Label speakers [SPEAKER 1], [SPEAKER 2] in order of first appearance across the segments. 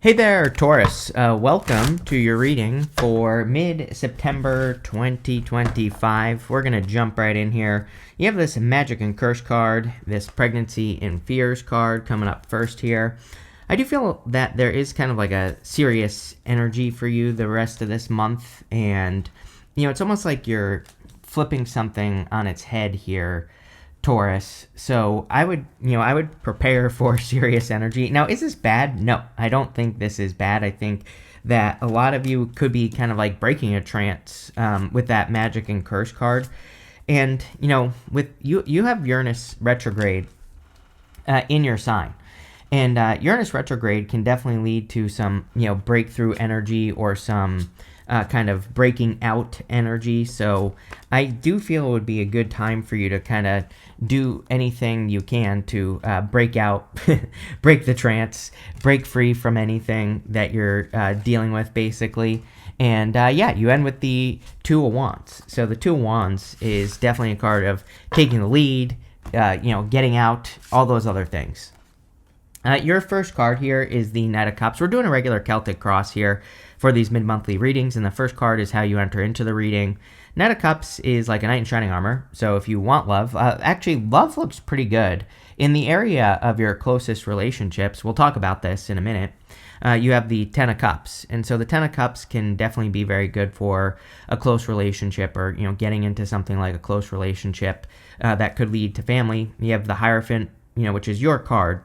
[SPEAKER 1] Hey there, Taurus. Welcome to your reading for mid-September 2025. We're going to jump right in here. You have this Magic and Curse card, this Pregnancy and Fears card coming up first here. I do feel that there is kind of like a serious energy for you the rest of this month, and it's almost like you're flipping something on its head here, Taurus. So I would prepare for serious energy. Now, is this bad? No, I don't think this is bad. I think that a lot of you could be kind of like breaking a trance with that Magic and Curse card. And, with you have Uranus retrograde in your sign. And Uranus retrograde can definitely lead to some, breakthrough energy or some kind of breaking out energy. So I do feel it would be a good time for you to kind of do anything you can to break out, break the trance, break free from anything that you're dealing with, basically. And you end with the Two of Wands. So the Two of Wands is definitely a card of taking the lead, getting out, all those other things. Your first card here is the Knight of Cups. We're doing a regular Celtic cross here for these mid-monthly readings, and the first card is how you enter into the reading. Knight of Cups is like a knight in shining armor, so if you want love, actually love looks pretty good. In the area of your closest relationships, we'll talk about this in a minute, you have the Ten of Cups, and so the Ten of Cups can definitely be very good for a close relationship or, getting into something like a close relationship that could lead to family. You have the Hierophant, which is your card.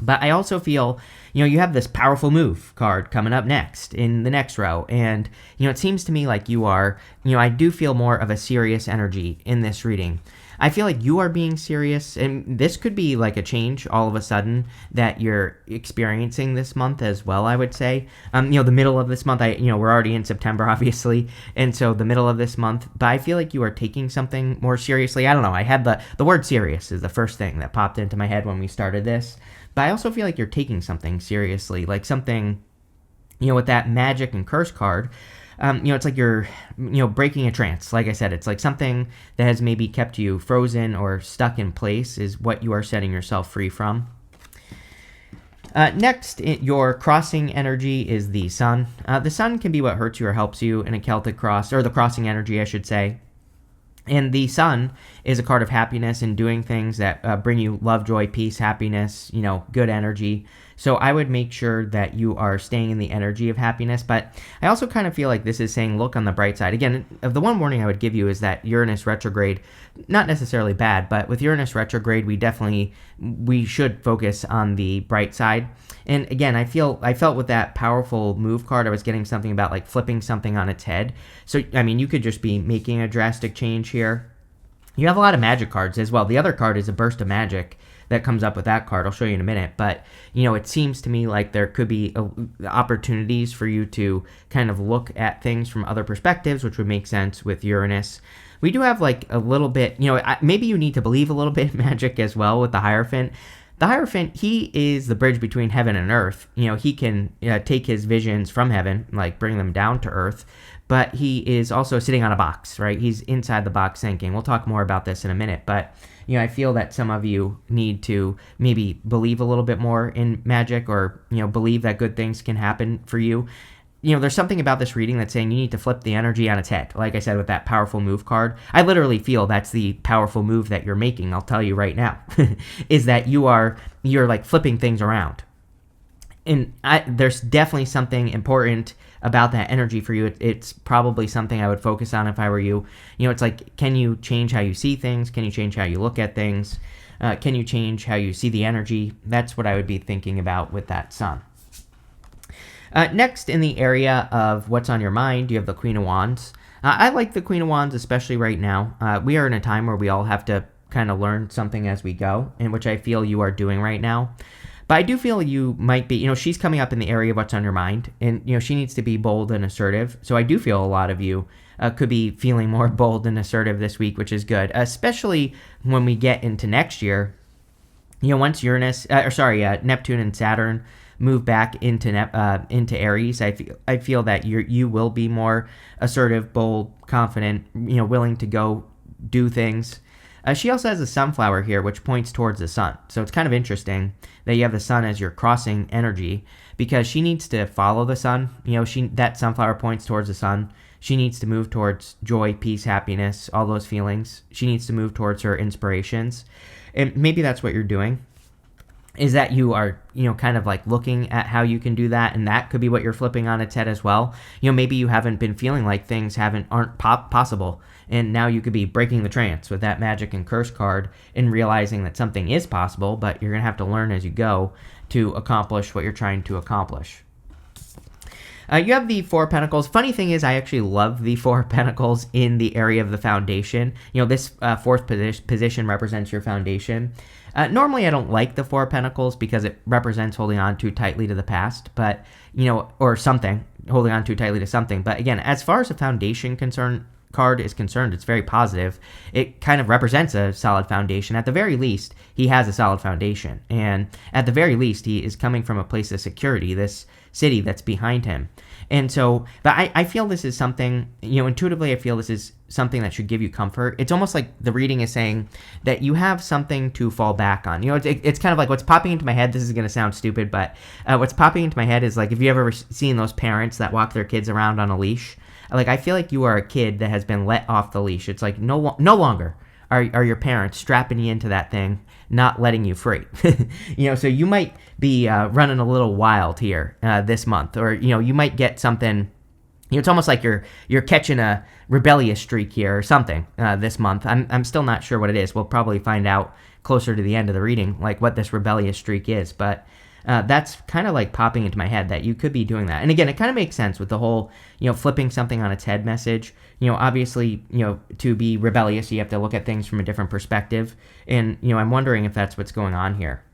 [SPEAKER 1] But I also feel, you have this powerful move card coming up next in the next row. And, it seems to me like you are, I do feel more of a serious energy in this reading. I feel like you are being serious, and this could be like a change all of a sudden that you're experiencing this month as well, I would say. The middle of this month, we're already in September, obviously, and so the middle of this month, but I feel like you are taking something more seriously. I don't know, I had the word serious is the first thing that popped into my head when we started this. But I also feel like you're taking something seriously, like something, with that Magic and Curse card, it's like you're, breaking a trance. Like I said, it's like something that has maybe kept you frozen or stuck in place is what you are setting yourself free from. Next, your crossing energy is the Sun. The Sun can be what hurts you or helps you in a Celtic cross, or the crossing energy, I should say. And the Sun is a card of happiness and doing things that bring you love, joy, peace, happiness, good energy. So I would make sure that you are staying in the energy of happiness. But I also kind of feel like this is saying, look on the bright side. Again, the one warning I would give you is that Uranus retrograde, not necessarily bad, but with Uranus retrograde, we should focus on the bright side. And again, I felt with that powerful move card, I was getting something about like flipping something on its head. So, you could just be making a drastic change here. You have a lot of magic cards as well. The other card is a burst of magic that comes up with that card. I'll show you in a minute. But, it seems to me like there could be opportunities for you to kind of look at things from other perspectives, which would make sense with Uranus. We do have like a little bit, maybe you need to believe a little bit in magic as well with the Hierophant. The Hierophant, he is the bridge between heaven and earth. He can take his visions from heaven, like bring them down to earth, but he is also sitting on a box, right? He's inside the box thinking. We'll talk more about this in a minute, but I feel that some of you need to maybe believe a little bit more in magic or, believe that good things can happen for you. There's something about this reading that's saying you need to flip the energy on its head. Like I said, with that powerful move card, I literally feel that's the powerful move that you're making. I'll tell you right now, is that you're like flipping things around. And there's definitely something important about that energy for you. It's probably something I would focus on if I were you. It's like, can you change how you see things? Can you change how you look at things? Can you change how you see the energy? That's what I would be thinking about with that Sun. Next, in the area of what's on your mind, you have the Queen of Wands. I like the Queen of Wands, especially right now. We are in a time where we all have to kind of learn something as we go, in which I feel you are doing right now. But I do feel you might be, she's coming up in the area of what's on your mind, and, she needs to be bold and assertive. So I do feel a lot of you could be feeling more bold and assertive this week, which is good, especially when we get into next year. Once Neptune and Saturn move back into Aries, I feel that you will be more assertive, bold, confident, willing to go do things. She also has a sunflower here, which points towards the sun. So it's kind of interesting that you have the sun as your crossing energy, because she needs to follow the sun. That sunflower points towards the sun. She needs to move towards joy, peace, happiness, all those feelings. She needs to move towards her inspirations. And maybe that's what you're doing, is that you are, kind of like looking at how you can do that, and that could be what you're flipping on its head as well. Maybe you haven't been feeling like things aren't possible, and now you could be breaking the trance with that magic and curse card and realizing that something is possible, but you're going to have to learn as you go to accomplish what you're trying to accomplish. You have the Four of Pentacles. Funny thing is, I actually love the Four of Pentacles in the area of the foundation. This fourth position represents your foundation. Normally, I don't like the Four of Pentacles because it represents holding on too tightly to the past, but, or something, holding on too tightly to something. But again, as far as the foundation card is concerned, it's very positive. It kind of represents a solid foundation. At the very least, he has a solid foundation. And at the very least, he is coming from a place of security, this city that's behind him. And so, but I feel this is something, intuitively, I feel this is something that should give you comfort. It's almost like the reading is saying that you have something to fall back on. It's kind of like what's popping into my head. This is going to sound stupid, but what's popping into my head is like, if you ever seen those parents that walk their kids around on a leash, like, I feel like you are a kid that has been let off the leash. It's like no longer are your parents strapping you into that thing, not letting you free. So you might be running a little wild here this month, or you might get something. It's almost like you're catching a rebellious streak here or something this month. I'm still not sure what it is. We'll probably find out closer to the end of the reading, like what this rebellious streak is. But that's kind of like popping into my head that you could be doing that. And again, it kind of makes sense with the whole, flipping something on its head message. Obviously, to be rebellious, you have to look at things from a different perspective. And, I'm wondering if that's what's going on here.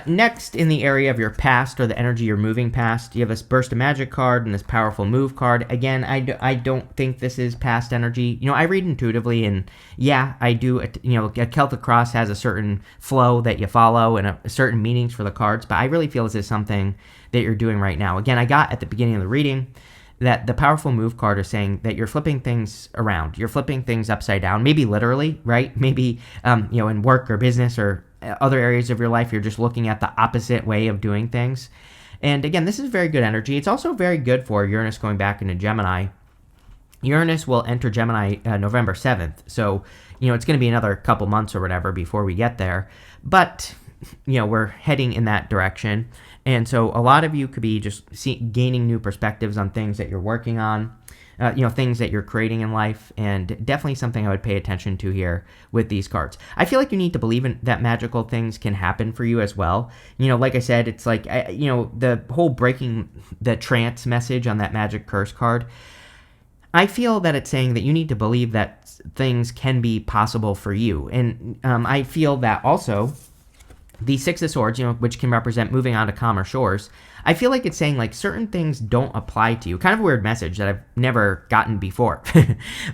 [SPEAKER 1] Next, in the area of your past or the energy you're moving past, you have this Burst of Magic card and this Powerful Move card. Again, I don't think this is past energy. I read intuitively, and yeah, I do. A Celtic Cross has a certain flow that you follow and a certain meanings for the cards, but I really feel this is something that you're doing right now. Again, I got at the beginning of the reading that the Powerful Move card is saying that you're flipping things around. You're flipping things upside down, maybe literally, right? Maybe, in work or business or other areas of your life, you're just looking at the opposite way of doing things. And again, this is very good energy. It's also very good for Uranus going back into Gemini. Uranus will enter Gemini November 7th. So, it's going to be another couple months or whatever before we get there. But, we're heading in that direction. And so a lot of you could be just gaining new perspectives on things that you're working on, things that you're creating in life, and definitely something I would pay attention to here with these cards. I feel like you need to believe in that magical things can happen for you as well. Like I said, it's like, the whole breaking the trance message on that magic curse card. I feel that it's saying that you need to believe that things can be possible for you. And I feel that also the Six of Swords, which can represent moving on to calmer shores, I feel like it's saying like certain things don't apply to you. Kind of a weird message that I've never gotten before,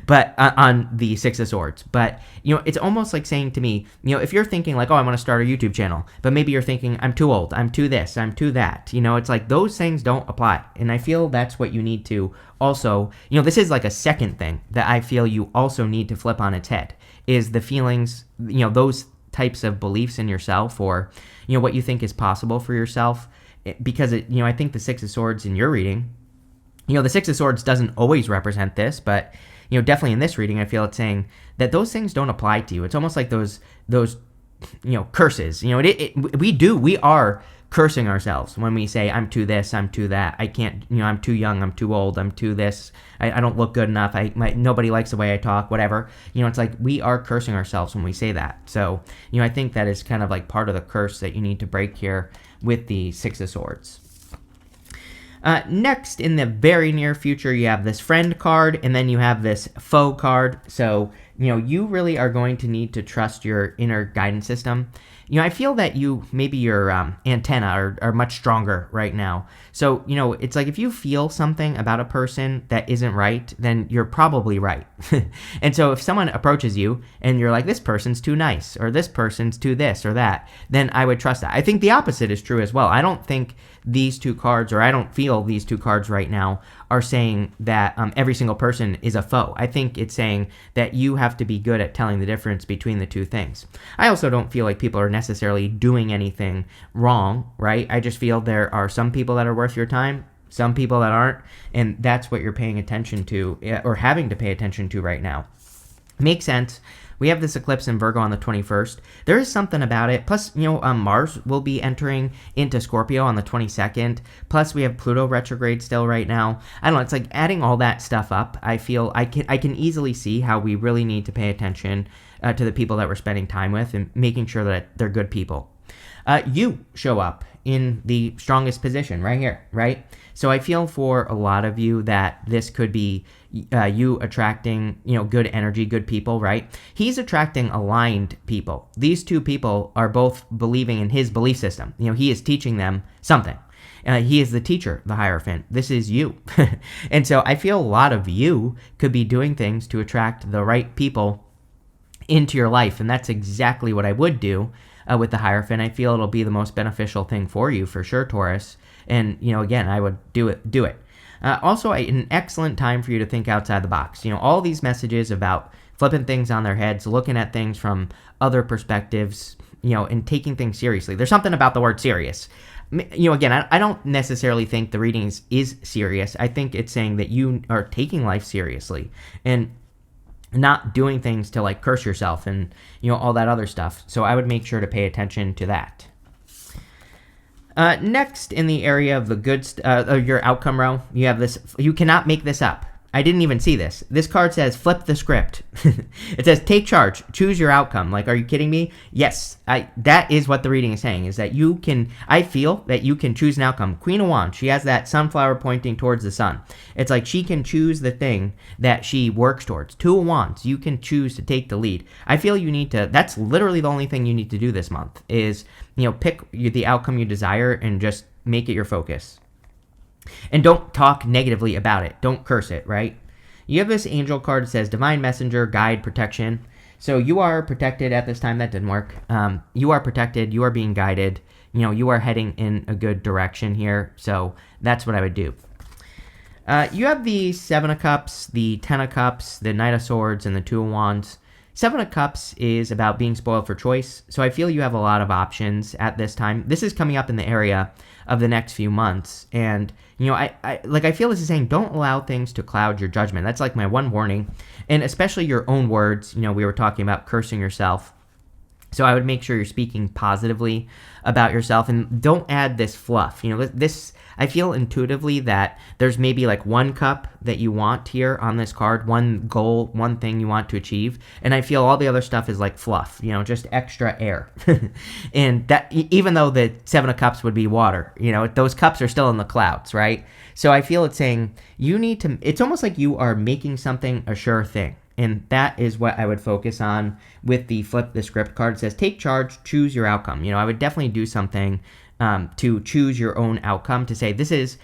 [SPEAKER 1] but on the Six of Swords. But, it's almost like saying to me, if you're thinking like, oh, I want to start a YouTube channel, but maybe you're thinking, I'm too old, I'm too this, I'm too that, it's like those things don't apply. And I feel that's what you need to also, this is like a second thing that I feel you also need to flip on its head, is the feelings, those types of beliefs in yourself, or what you think is possible for yourself, because I think the Six of Swords in your reading, the Six of Swords doesn't always represent this, but definitely in this reading I feel it's saying that those things don't apply to you. It's almost like those curses. We are cursing ourselves when we say, I'm too this, I'm too that, I can't, I'm too young, I'm too old, I'm too this, I don't look good enough, nobody likes the way I talk, whatever. It's like we are cursing ourselves when we say that. So, I think that is kind of like part of the curse that you need to break here with the Six of Swords. Next, in the very near future, you have this Friend card, and then you have this Foe card. So, you really are going to need to trust your inner guidance system. I feel that maybe your antenna are much stronger right now. So, it's like if you feel something about a person that isn't right, then you're probably right. And so if someone approaches you and you're like, this person's too nice, or this person's too this or that, then I would trust that. I think the opposite is true as well. I don't think these two cards, or I don't feel these two cards right now are saying that every single person is a foe. I think it's saying that you have to be good at telling the difference between the two things. I also don't feel like people are necessarily doing anything wrong, right? I just feel there are some people that are worth your time, some people that aren't, and that's what you're paying attention to, or having to pay attention to right now. Makes sense. We have this eclipse in Virgo on the 21st. There is something about it. Plus, Mars will be entering into Scorpio on the 22nd. Plus, we have Pluto retrograde still right now. I don't know. It's like adding all that stuff up. I feel I can easily see how we really need to pay attention to the people that we're spending time with and making sure that they're good people. You show up in the strongest position right here, right? So I feel for a lot of you that this could be you attracting, good energy, good people, right? He's attracting aligned people. These two people are both believing in his belief system. He is teaching them something. He is the teacher, the Hierophant. This is you. And so I feel a lot of you could be doing things to attract the right people into your life. And that's exactly what I would do with the Hierophant. I feel it'll be the most beneficial thing for you for sure, Taurus. And, again, I would do it. Also, an excellent time for you to think outside the box. All these messages about flipping things on their heads, looking at things from other perspectives, and taking things seriously. There's something about the word serious. Again, I don't necessarily think the reading is serious. I think it's saying that you are taking life seriously and not doing things to like curse yourself and, all that other stuff. So I would make sure to pay attention to that. Next, in the area of the good, your outcome row, you have this. You cannot make this up. I didn't even see this. This card says, flip the script. It says, take charge, choose your outcome. Like, are you kidding me? Yes, that is what the reading is saying, is that I feel that you can choose an outcome. Queen of Wands, she has that sunflower pointing towards the sun. It's like she can choose the thing that she works towards. Two of Wands, you can choose to take the lead. I feel you need to, that's literally the only thing you need to do this month is, pick the outcome you desire and just make it your focus. And don't talk negatively about it. Don't curse it, right? You have this angel card that says Divine Messenger, Guide, Protection. So you are protected at this time. That didn't work. You are protected. You are being guided. You are heading in a good direction here. So that's what I would do. You have the Seven of Cups, the Ten of Cups, the Knight of Swords, and the Two of Wands. Seven of Cups is about being spoiled for choice. So I feel you have a lot of options at this time. This is coming up in the area of the next few months. And, I feel this is saying don't allow things to cloud your judgment. That's like my one warning. And especially your own words. We were talking about cursing yourself. So I would make sure you're speaking positively about yourself and don't add this fluff. I feel intuitively that there's maybe like one cup that you want here on this card, one goal, one thing you want to achieve. And I feel all the other stuff is like fluff, just extra air. And that, even though the Seven of Cups would be water, those cups are still in the clouds, right? So I feel it's saying it's almost like you are making something a sure thing. And that is what I would focus on with the flip the script card. It says, take charge, choose your outcome. I would definitely do something to choose your own outcome, to say, this is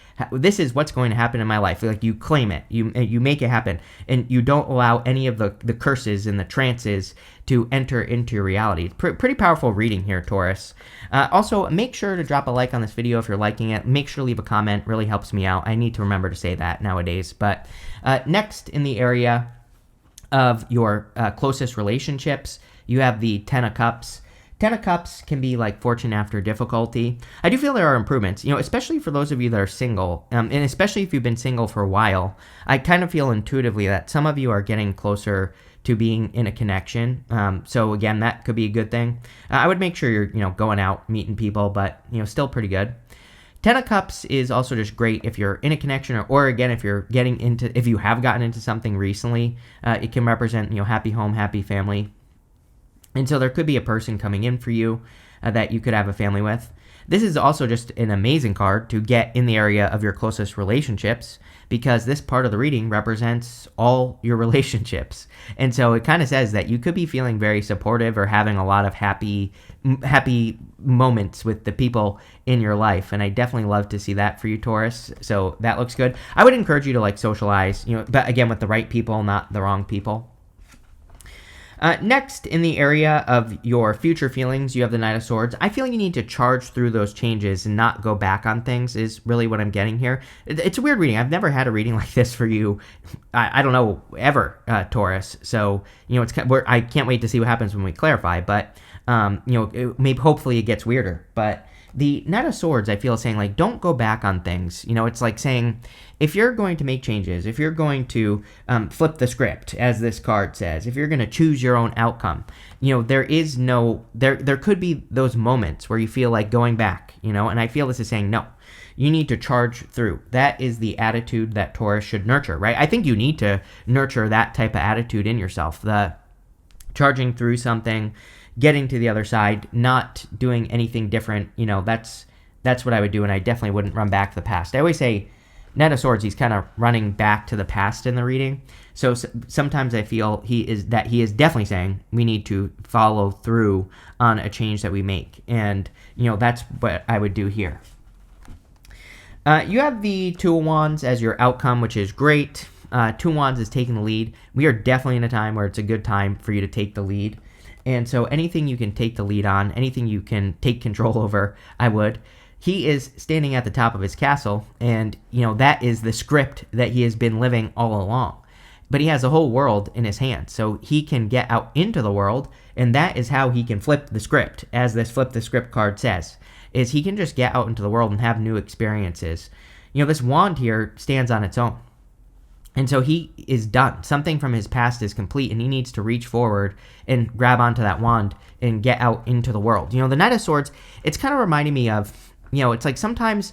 [SPEAKER 1] what's going to happen in my life. Like, you claim it, you make it happen, and you don't allow any of the curses and the trances to enter into your reality. It's pretty powerful reading here, Taurus. Also, make sure to drop a like on this video if you're liking it. Make sure to leave a comment. Really helps me out. I need to remember to say that nowadays. But next, in the area of your closest relationships, you have the Ten of Cups. Ten of Cups can be like fortune after difficulty. I do feel there are improvements, especially for those of you that are single, and especially if you've been single for a while. I kind of feel intuitively that some of you are getting closer to being in a connection. So again, that could be a good thing. I would make sure you're, going out, meeting people, but, still pretty good. Ten of Cups is also just great if you're in a connection, or again, if you have gotten into something recently. It can represent, happy home, happy family. And so there could be a person coming in for you that you could have a family with. This is also just an amazing card to get in the area of your closest relationships, because this part of the reading represents all your relationships. And so it kind of says that you could be feeling very supportive or having a lot of happy moments with the people in your life. And I definitely love to see that for you, Taurus. So that looks good. I would encourage you to like socialize, but again, with the right people, not the wrong people. Next, in the area of your future feelings, you have the Knight of Swords. I feel you need to charge through those changes and not go back on things is really what I'm getting here. It's a weird reading. I've never had a reading like this for you, I don't know, ever, Taurus. So, it's I can't wait to see what happens when we clarify. But, maybe hopefully it gets weirder. But the Knight of Swords, I feel, is saying, like, don't go back on things. It's like saying, if you're going to make changes, if you're going to flip the script, as this card says, if you're going to choose your own outcome, there could be those moments where you feel like going back, and I feel this is saying, no, you need to charge through. That is the attitude that Taurus should nurture, right? I think you need to nurture that type of attitude in yourself, the charging through something, getting to the other side, not doing anything different. That's what I would do, and I definitely wouldn't run back to the past. I always say, Knight of Swords, he's kind of running back to the past in the reading. So sometimes I feel he is definitely saying we need to follow through on a change that we make. And, that's what I would do here. You have the Two of Wands as your outcome, which is great. Two of Wands is taking the lead. We are definitely in a time where it's a good time for you to take the lead. And so anything you can take the lead on, anything you can take control over, I would. He is standing at the top of his castle, and, that is the script that he has been living all along. But he has the whole world in his hands, so he can get out into the world, and that is how he can flip the script, as this flip the script card says, is he can just get out into the world and have new experiences. This wand here stands on its own. And so he is done. Something from his past is complete, and he needs to reach forward and grab onto that wand and get out into the world. The Knight of Swords, it's kind of reminding me of, it's like sometimes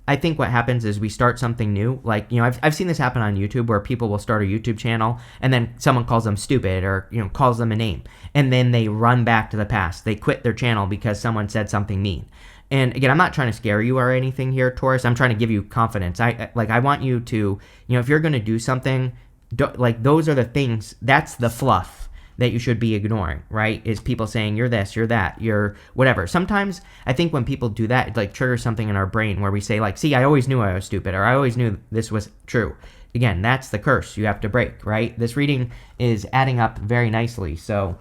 [SPEAKER 1] I think what happens is we start something new. Like, I've seen this happen on YouTube where people will start a YouTube channel and then someone calls them stupid or, calls them a name. And then they run back to the past. They quit their channel because someone said something mean. And again, I'm not trying to scare you or anything here, Taurus. I'm trying to give you confidence. I want you to, if you're going to do something, those are the things, that's the fluff that you should be ignoring, right? Is people saying you're this, you're that, you're whatever. Sometimes I think when people do that, it triggers something in our brain where we say see, I always knew I was stupid, or I always knew this was true. Again, that's the curse you have to break, right? This reading is adding up very nicely. So,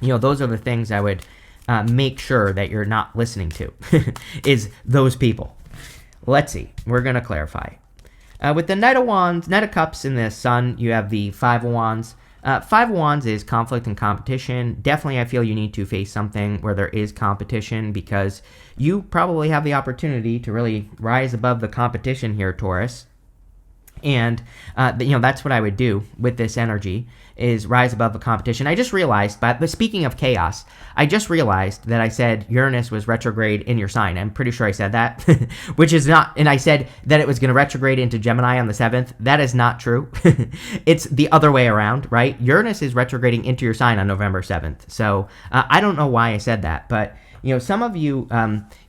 [SPEAKER 1] those are the things I would make sure that you're not listening to, is those people. Let's see. We're going to clarify. With the Knight of Cups in the Sun, you have the Five of Wands. Five of Wands is conflict and competition. Definitely, I feel you need to face something where there is competition, because you probably have the opportunity to really rise above the competition here, Taurus. And, that's what I would do with this energy, is rise above the competition. I just realized, but speaking of chaos, I just realized that I said Uranus was retrograde in your sign. I'm pretty sure I said that, which is not, and I said that it was going to retrograde into Gemini on the 7th. That is not true. It's the other way around, right? Uranus is retrograding into your sign on November 7th. So I don't know why I said that, but some of you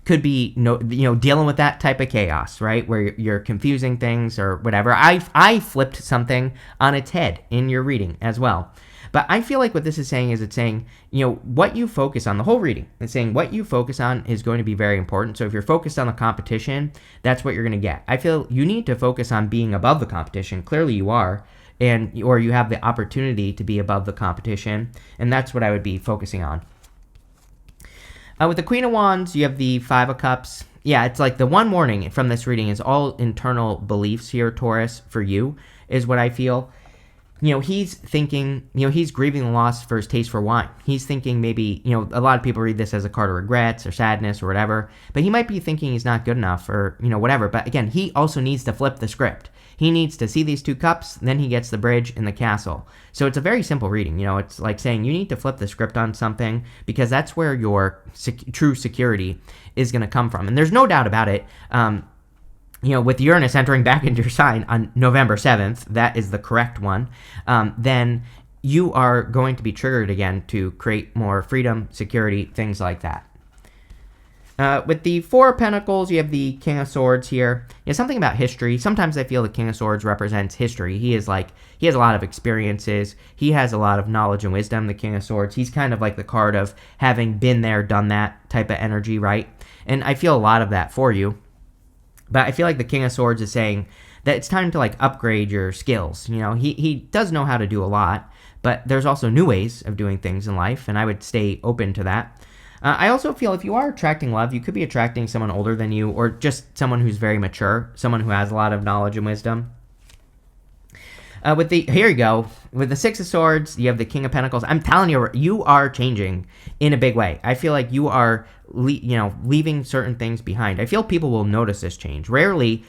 [SPEAKER 1] could be, dealing with that type of chaos, right? Where you're confusing things or whatever. I flipped something on its head in your reading as well. But I feel like what this is saying is it's saying, what you focus on, the whole reading, it's saying what you focus on is going to be very important. So if you're focused on the competition, that's what you're going to get. I feel you need to focus on being above the competition. Clearly you are. Or you have the opportunity to be above the competition. And that's what I would be focusing on. With the Queen of Wands, you have the Five of Cups. Yeah, it's like the one warning from this reading is all internal beliefs here, Taurus, for you, is what I feel. He's thinking, he's grieving the loss for his taste for wine. He's thinking maybe, a lot of people read this as a card of regrets or sadness or whatever, but he might be thinking he's not good enough or, whatever. But again, he also needs to flip the script. He needs to see these two cups, then he gets the bridge and the castle. So it's a very simple reading. It's like saying you need to flip the script on something, because that's where your true security is going to come from. And there's no doubt about it. With Uranus entering back into your sign on November 7th, that is the correct one, then you are going to be triggered again to create more freedom, security, things like that. With the Four of Pentacles, you have the King of Swords here. Something about history. Sometimes I feel the King of Swords represents history. He has a lot of experiences. He has a lot of knowledge and wisdom, the King of Swords. He's kind of like the card of having been there, done that type of energy, right? And I feel a lot of that for you. But I feel like the King of Swords is saying that it's time to upgrade your skills. He does know how to do a lot, but there's also new ways of doing things in life, and I would stay open to that. I also feel if you are attracting love, you could be attracting someone older than you, or just someone who's very mature, someone who has a lot of knowledge and wisdom. Here you go. With the Six of Swords, you have the King of Pentacles. I'm telling you, you are changing in a big way. I feel like you are, leaving certain things behind. I feel people will notice this change. Rarely,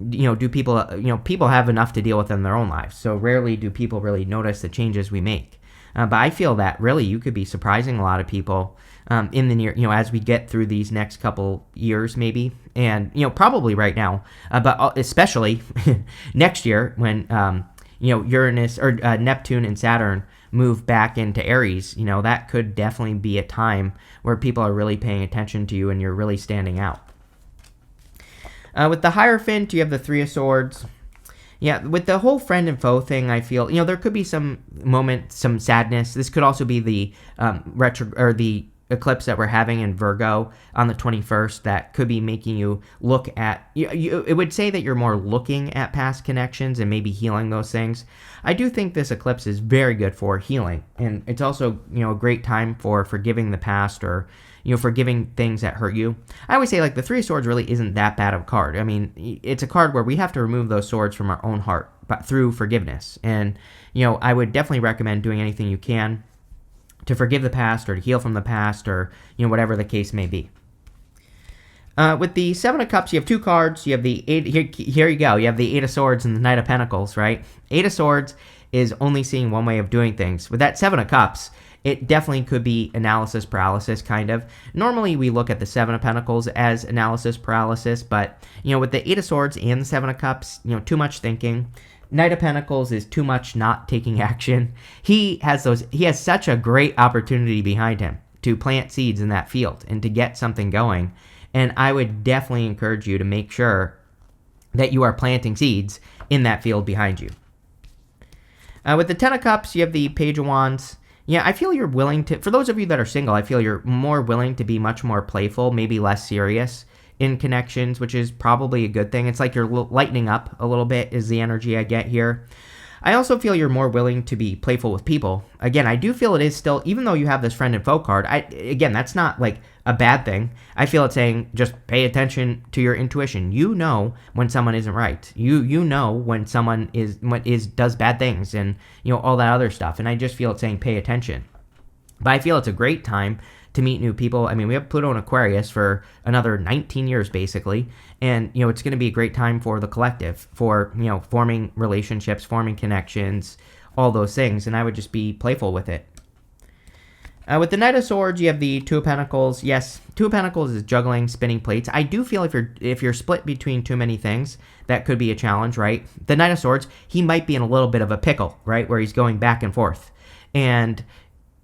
[SPEAKER 1] do people, people have enough to deal with in their own lives. So rarely do people really notice the changes we make. But I feel that really you could be surprising a lot of people in the near, as we get through these next couple years, maybe, and probably right now, but especially next year when Uranus or Neptune and Saturn move back into Aries. That could definitely be a time where people are really paying attention to you and you're really standing out. With the Hierophant, you have the Three of Swords. Yeah, with the whole friend and foe thing, I feel, there could be some moment, some sadness. This could also be the the eclipse that we're having in Virgo on the 21st that could be making you look at, it would say that you're more looking at past connections and maybe healing those things. I do think this eclipse is very good for healing, and it's also, a great time for forgiving the past or, forgiving things that hurt you. I always say, the Three of Swords really isn't that bad of a card. I mean, it's a card where we have to remove those swords from our own heart, but through forgiveness. And, I would definitely recommend doing anything you can to forgive the past or to heal from the past or, whatever the case may be. With the Seven of Cups, you have two cards. You have the Eight. Here you go. You have the Eight of Swords and the Knight of Pentacles, right? Eight of Swords is only seeing one way of doing things. With that Seven of Cups, it definitely could be analysis paralysis, kind of. Normally, we look at the Seven of Pentacles as analysis paralysis, but, with the Eight of Swords and the Seven of Cups, too much thinking. Knight of Pentacles is too much not taking action. He has such a great opportunity behind him to plant seeds in that field and to get something going. And I would definitely encourage you to make sure that you are planting seeds in that field behind you. With the Ten of Cups, you have the Page of Wands. Yeah, I feel you're willing to, for those of you that are single, I feel you're more willing to be much more playful, maybe less serious in connections, which is probably a good thing. It's like you're lightening up a little bit is the energy I get here. I also feel you're more willing to be playful with people. Again, I do feel it is still, even though you have this friend and foe card, again, that's not a bad thing. I feel it's saying just pay attention to your intuition. You know when someone isn't right. You know when someone does bad things and all that other stuff. And I just feel it's saying pay attention. But I feel it's a great time to meet new people. I mean, we have Pluto in Aquarius for another 19 years, basically. And, it's going to be a great time for the collective, for, forming relationships, forming connections, all those things. And I would just be playful with it. With the Knight of Swords, you have the Two of Pentacles. Yes, Two of Pentacles is juggling, spinning plates. I do feel if you're split between too many things, that could be a challenge, right? The Knight of Swords, he might be in a little bit of a pickle, right? Where he's going back and forth. And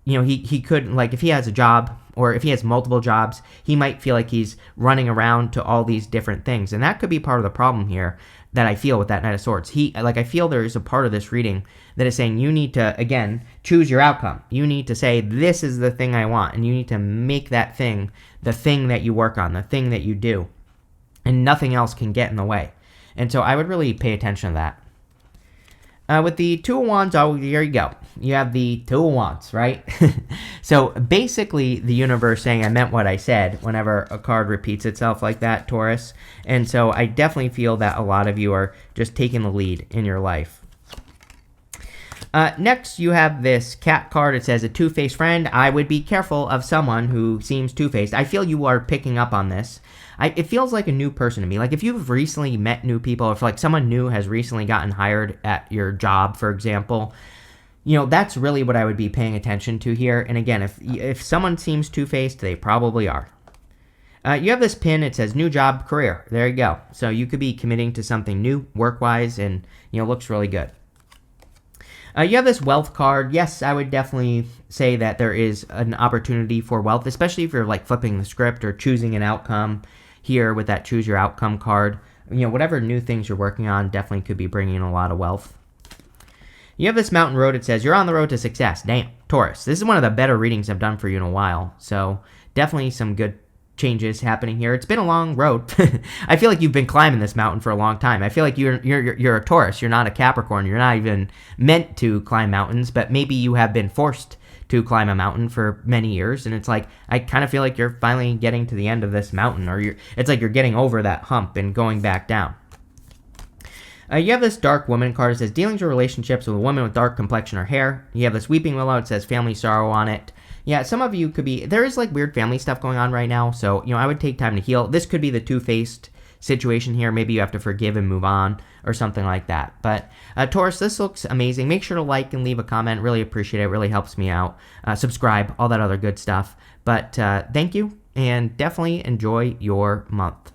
[SPEAKER 1] he could, if he has a job or if he has multiple jobs, he might feel like he's running around to all these different things. And that could be part of the problem here that I feel with that Knight of Swords. I feel there is a part of this reading that is saying you need to, again, choose your outcome. You need to say, this is the thing I want. And you need to make that thing the thing that you work on, the thing that you do. And nothing else can get in the way. And so I would really pay attention to that. With the Two of Wands, oh, here you go. You have the Two of Wands, right? So basically, the universe saying I meant what I said whenever a card repeats itself like that, Taurus. And so I definitely feel that a lot of you are just taking the lead in your life. Next, you have this Cat card. It says, a two-faced friend. I would be careful of someone who seems two-faced. I feel you are picking up on this. It feels like a new person to me. If you've recently met new people, if someone new has recently gotten hired at your job, for example, that's really what I would be paying attention to here. And again, if someone seems two-faced, they probably are. You have this pin. It says new job, career. There you go. So you could be committing to something new work-wise and, looks really good. You have this wealth card. Yes, I would definitely say that there is an opportunity for wealth, especially if you're like flipping the script or choosing an outcome here with that choose your outcome card. Whatever new things you're working on definitely could be bringing in a lot of wealth. You have this mountain road. It says you're on the road to success. Damn, Taurus. This is one of the better readings I've done for you in a while. So definitely some good changes happening here. It's been a long road. I feel like you've been climbing this mountain for a long time. I feel like you're a Taurus. You're not a Capricorn. You're not even meant to climb mountains, but maybe you have been forced to climb a mountain for many years. And it's like, I kind of feel like you're finally getting to the end of this mountain, or it's like you're getting over that hump and going back down. You have this dark woman card. It says dealings or relationships with a woman with dark complexion or hair. You have this weeping willow. It says family sorrow on it. Yeah, some of you could be, there is like weird family stuff going on right now. So, I would take time to heal. This could be the two-faced situation here. Maybe you have to forgive and move on or something like that. But Taurus, this looks amazing. Make sure to like and leave a comment. Really appreciate it. It really helps me out. Subscribe, all that other good stuff. But thank you, and definitely enjoy your month.